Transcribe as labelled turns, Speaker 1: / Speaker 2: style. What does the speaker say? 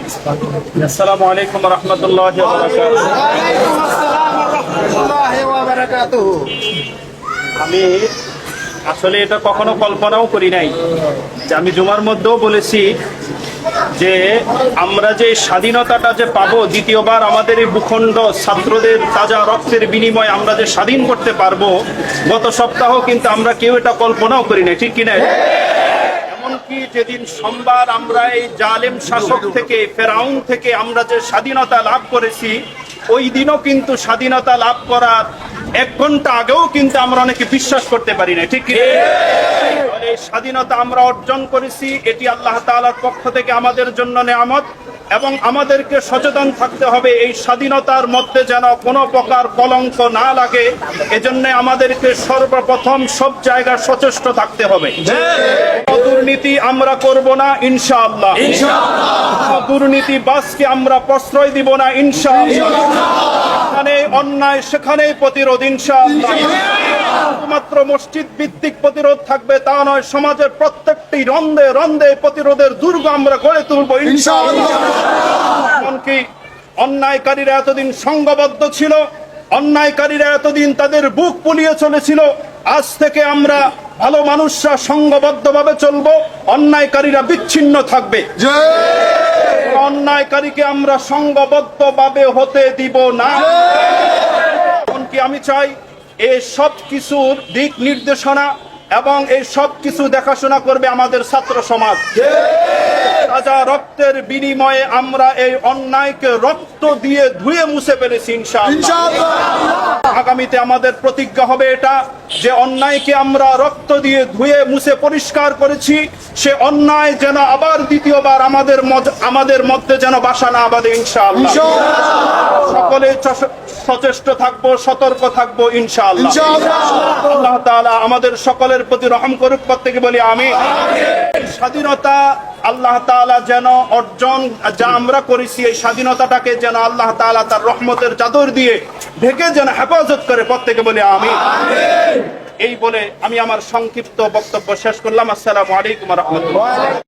Speaker 1: আসসালামু আলাইকুম ওয়া রাহমাতুল্লাহি ওয়া বারাকাতুহু।
Speaker 2: ওয়ালাইকুম আসসালাম ওয়া রাহমাতুল্লাহি ওয়া বারাকাতুহু।
Speaker 1: আমি আসলে এটা কখনো কল্পনাও করি নাই যে আমি জুমার মধ্যেও বলেছি যে আমরা যে স্বাধীনতাটা যে পাবো দ্বিতীয়বার, আমাদের এই ভূখণ্ড ছাত্রদের তাজা রক্তের বিনিময়ে আমরা যে স্বাধীন করতে পারবো, গত সপ্তাহ কিন্তু আমরা কেউ এটা কল্পনাও করি নাই, ঠিক কিনা? এমনকি যেদিন সোমবার আমরা এই জালেম শাসক থেকে, ফেরাউন থেকে আমরা যে স্বাধীনতা লাভ করেছি, ওই দিনও কিন্তু স্বাধীনতা লাভ করার 1 ঘন্টা আগেও কিন্তু আমরা অনেকে বিশ্বাস করতে পারি না, ঠিক কি? এই স্বাধীনতা আমরা অর্জন করেছি, এটি আল্লাহ তাআলার পক্ষ থেকে আমাদের জন্য নেয়ামত, এবং আমাদেরকে সচেতন থাকতে হবে এই স্বাধীনতার মধ্যে যেন কোনো প্রকার কলঙ্ক না লাগে। এজন্য আমাদেরকে সর্বপ্রথম সব জায়গায় সচেষ্ট থাকতে হবে। দুর্নীতি আমরা করব না ইনশাআল্লাহ, দুর্নীতিবাজকে আমরা প্রশ্রয় দিব না ইনশাআল্লাহ। যেখানে অন্যায় সেখানেই প্রতিরোধ ইনশাআল্লাহ। শুধুমাত্র মসজিদ ভিত্তিক প্রতিরোধ থাকবে তা নয়, সমাজের প্রত্যেকটি রন্ধে রন্ধে প্রতিরোধের দুর্গ আমরা গড়ে তুলব ইনশাআল্লাহ। এমনকি অন্যায়কারীরা এতদিন সংঘবদ্ধ ছিল, অন্যায়কারীরা এতদিন তাদের বুক ফুলিয়ে চলেছিল, আজ থেকে আমরা ভালো মানুষরা সংঘবদ্ধভাবে চলবো, অন্যায়কারীরা বিচ্ছিন্ন থাকবে। অন্যায়কারীকে আমরা সংঘবদ্ধভাবে হতে দিব না। এমনকি আমি চাই এই সব কিছুর দিক নির্দেশনা এবং এই সব কিছু দেখাশোনা করবে আমাদের ছাত্র সমাজ। তাজা রক্তের বিনিময়ে আমরা এই অন্যায়কে রক্ত দিয়ে ধুয়ে মুছে ফেলেছি ইনশাআল্লাহ। আগামীতে আমাদের প্রতিজ্ঞা হবে এটা, যে অন্যায়কে আমরা রক্ত দিয়ে ধুয়ে মুছে পরিষ্কার করেছি, সে অন্যায় যেন আবার দ্বিতীয়বার আমাদের মধ্যে যেন বাসা না বাঁধে ইনশাআল্লাহ। সকলে সচেষ্ট থাকবো, সতর্ক থাকবো ইনশাআল্লাহ। আল্লাহ তাআলা আমাদের সকলের প্রতি রহম করুক, প্রত্যেকে বলি আমিন। স্বাধীনতা আল্লাহ তাআলা যেন অর্জন যা আমরা করেছি, এই স্বাধীনতাটাকে যেন আল্লাহ তাআলা তার রহমতের চাদর দিয়ে ঢেকে যেন হেফাজত করে, প্রত্যেকে বলি আমিন। এই বলে আমি আমার সংক্ষিপ্ত বক্তব্য শেষ করলাম। আসসালামু আলাইকুম ওয়া রাহমাতুল্লাহ।